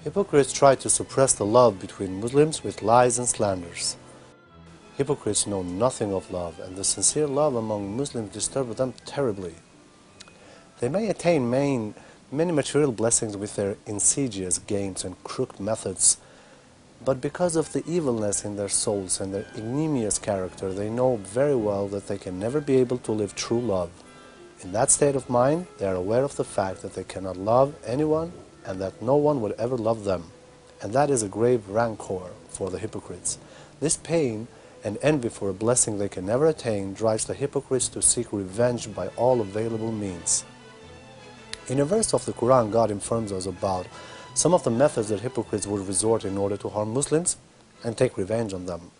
Hypocrites try to suppress the love between Muslims with lies and slanders. Hypocrites know nothing of love, and the sincere love among Muslims disturbs them terribly. They may attain many material blessings with their insidious games and crooked methods, but because of the evilness in their souls and their ignominious character, they know very well that they can never be able to live true love. In that state of mind, they are aware of the fact that they cannot love anyone and that no one would ever love them. And that is a grave rancor for the hypocrites. This pain and envy for a blessing they can never attain drives the hypocrites to seek revenge by all available means. In a verse of the Quran, God informs us about some of the methods that hypocrites would resort in order to harm Muslims and take revenge on them.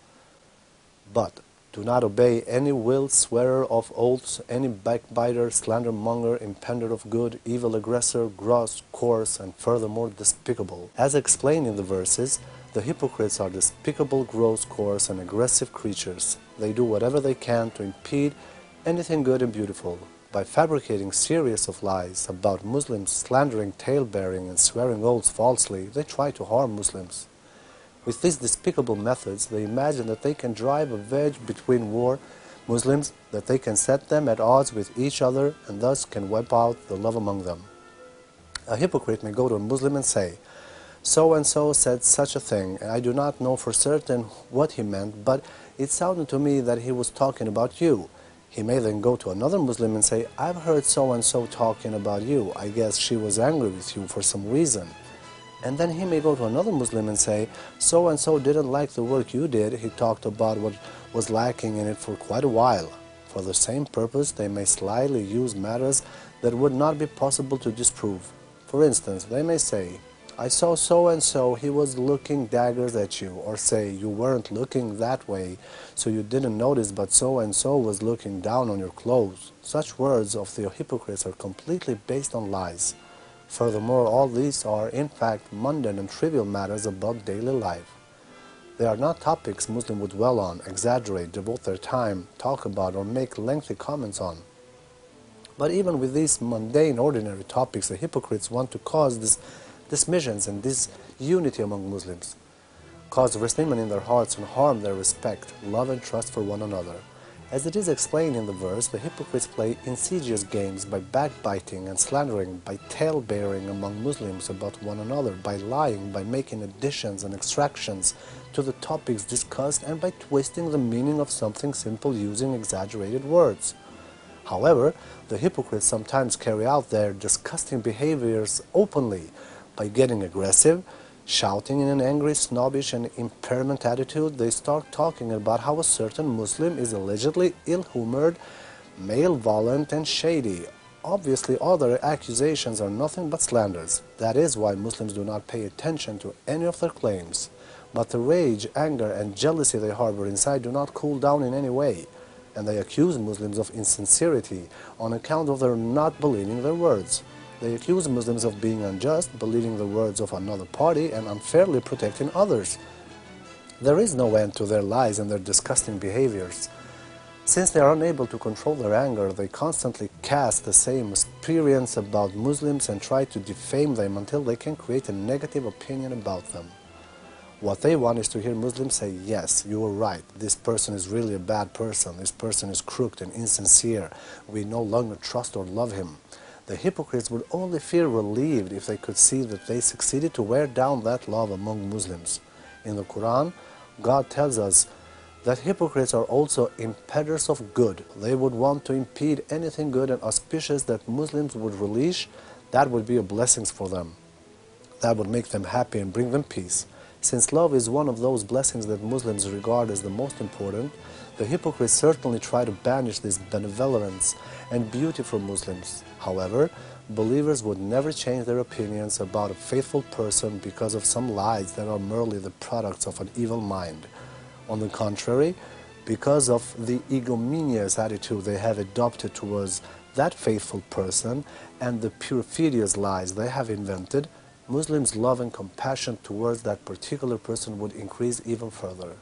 But do not obey any will swearer of oaths, any backbiter, slandermonger, impeder of good, evil aggressor, gross, coarse, and furthermore despicable. As explained in the verses, the hypocrites are despicable, gross, coarse, and aggressive creatures. They do whatever they can to impede anything good and beautiful. By fabricating series of lies about Muslims, slandering, tale-bearing, and swearing oaths falsely, they try to harm Muslims. With these despicable methods, they imagine that they can drive a wedge between Muslims, that they can set them at odds with each other, and thus can wipe out the love among them. A hypocrite may go to a Muslim and say, "So-and-so said such a thing, and I do not know for certain what he meant, but it sounded to me that he was talking about you." He may then go to another Muslim and say, "I've heard so-and-so talking about you. I guess she was angry with you for some reason." And then he may go to another Muslim and say, "So-and-so didn't like the work you did. He talked about what was lacking in it for quite a while." For the same purpose, they may slyly use matters that would not be possible to disprove. For instance, they may say, "I saw so-and-so, he was looking daggers at you," or say, "You weren't looking that way, so you didn't notice, but so-and-so was looking down on your clothes." Such words of the hypocrites are completely based on lies. Furthermore, all these are, in fact, mundane and trivial matters about daily life. They are not topics Muslims would dwell on, exaggerate, devote their time, talk about, or make lengthy comments on. But even with these mundane, ordinary topics, the hypocrites want to cause dismissions and disunity among Muslims, cause resentment in their hearts and harm their respect, love and trust for one another. As it is explained in the verse, the hypocrites play insidious games by backbiting and slandering, by tale-bearing among Muslims about one another, by lying, by making additions and extractions to the topics discussed, and by twisting the meaning of something simple using exaggerated words. However, the hypocrites sometimes carry out their disgusting behaviors openly, by getting aggressive, shouting in an angry, snobbish, and impairment attitude. They start talking about how a certain Muslim is allegedly ill-humored, malevolent, and shady. Obviously, all their accusations are nothing but slanders. That is why Muslims do not pay attention to any of their claims. But the rage, anger, and jealousy they harbor inside do not cool down in any way, and they accuse Muslims of insincerity on account of their not believing their words. They accuse Muslims of being unjust, believing the words of another party, and unfairly protecting others. There is no end to their lies and their disgusting behaviors. Since they are unable to control their anger, they constantly cast the same experience about Muslims and try to defame them until they can create a negative opinion about them. What they want is to hear Muslims say, "Yes, you were right, this person is really a bad person, this person is crooked and insincere, we no longer trust or love him." The hypocrites would only feel relieved if they could see that they succeeded to wear down that love among Muslims. In the Quran, God tells us that hypocrites are also impeders of good. They would want to impede anything good and auspicious that Muslims would relish. That would be a blessing for them. That would make them happy and bring them peace. Since love is one of those blessings that Muslims regard as the most important, the hypocrites certainly try to banish this benevolence and beauty from Muslims. However, believers would never change their opinions about a faithful person because of some lies that are merely the products of an evil mind. On the contrary, because of the ignominious attitude they have adopted towards that faithful person and the perfidious lies they have invented, Muslims' love and compassion towards that particular person would increase even further.